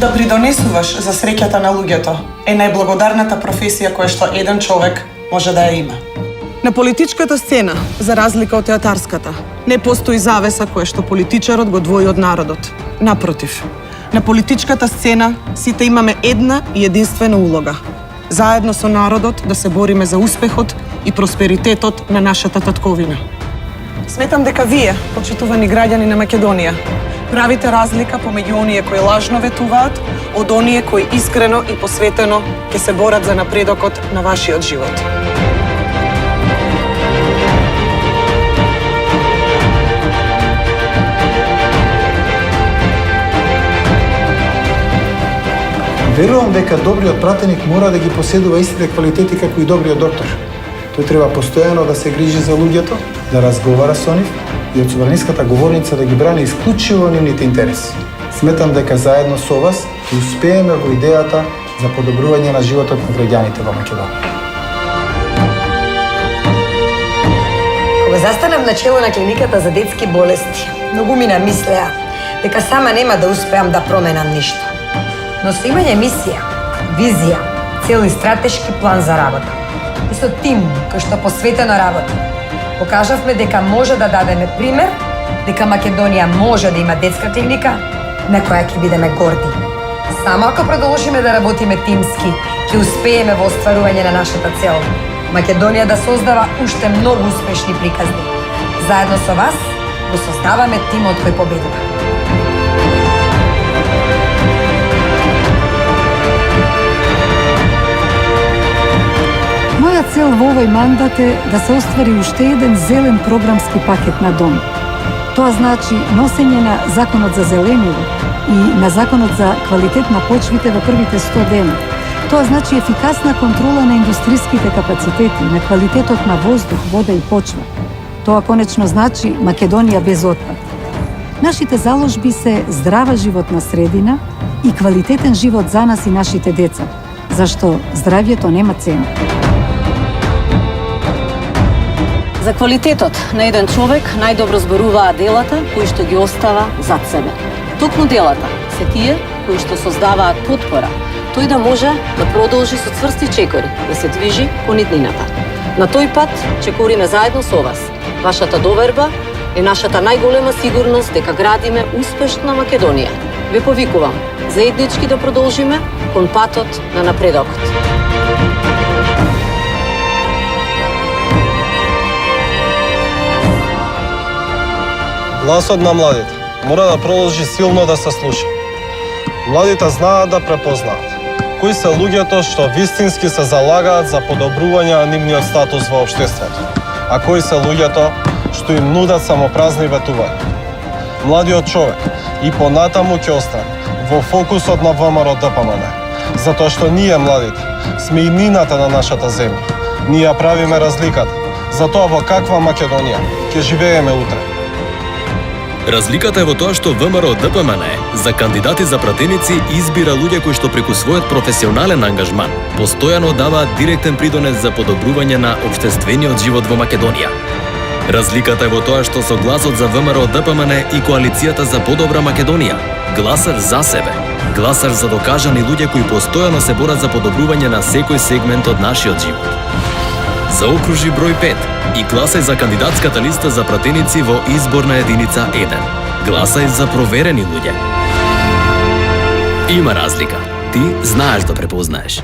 Да придонесуваш за среќата на луѓето е најблагодарната професија која што еден човек може да ја има. На политичката сцена, за разлика од театарската, не постои завеса која што политичарот го двои од народот. Напротив, на политичката сцена сите имаме една и единствена улога. Заедно со народот да се бориме за успехот и просперитетот на нашата татковина. Сметам дека вие, почитувани граѓани на Македонија, правите разлика помеѓу оние кои лажно ветуваат од оние кои искрено и посветено ќе се борат за напредокот на вашиот живот. Верувам дека добриот пратеник мора да ги поседува истите квалитети како и добриот доктор. Тој треба постојано да се грижи за луѓето, да разговара со нив и од собраниската говорница да ги брани исклучиво нивните интереси. Сметам дека заедно со вас ќе успееме во идејата за подобрување на животот на граѓаните во Македонија. Кога застанав на чело на клиниката за детски болести, многу ми намислеа дека сама нема да успеам да променам ништо. Но со имање мисија, визија, цел и стратешки план за работа и со тим кој што посветено работи, покажавме дека може да дадеме пример, дека Македонија може да има детска клиника на која ќе бидеме горди. Само ако продолжиме да работиме тимски, ќе успееме во остварување на нашата цел. Македонија да создава уште многу успешни приказни. Заедно со вас го создаваме тимот кој победува. Моја цел во овој мандат е да се оствари уште еден зелен програмски пакет на дом. Тоа значи носење на законот за зелениво и на законот за квалитет на почвите во првите 100 дена. Тоа значи ефикасна контрола на индустриските капацитети, на квалитетот на воздух, вода и почва. Тоа конечно значи Македонија без отпад. Нашите заложби се здрава животна средина и квалитетен живот за нас и нашите деца, зашто здравјето нема цена. За квалитетот на еден човек најдобро зборуваат делата кои што ги остава зад себе. Токму делата се тие кои што создаваат потпора тој да може да продолжи со цврсти чекори да се движи кон иднината. На тој пат чекориме заедно со вас. Вашата доверба е нашата најголема сигурност дека градиме успешна Македонија. Ве повикувам заеднички да продолжиме кон патот на напредокот. Гласот на младите мора да продолжи силно да се слуша. Младите знаат да препознаат кои се луѓето што вистински се залагаат за подобрување на нивниот статус во општеството, а кои се луѓето што им нудат само празни ветувања. Младиот човек и понатаму ќе остане во фокусот на ВМРО ДПМН, затоа што ние младите сме иднината на нашата земја. Ние правиме разликата за тоа во каква Македонија ќе живееме утре. Разликата е во тоа што ВМРО ДПМН за кандидати за пратеници избира луѓе кои што преку својот професионален ангажман постојано даваат директен придонес за подобрување на општествениот живот во Македонија. Разликата е во тоа што со гласот за ВМРО ДПМН и коалицијата за подобра Македонија гласар за себе, гласар за докажани луѓе кои постојано се борат за подобрување на секој сегмент од нашиот живот. Заокружи број 5 и гласај за кандидатската листа за пратеници во изборна единица 1. Гласај за проверени луѓе. Има разлика. Ти знаеш да препознаеш.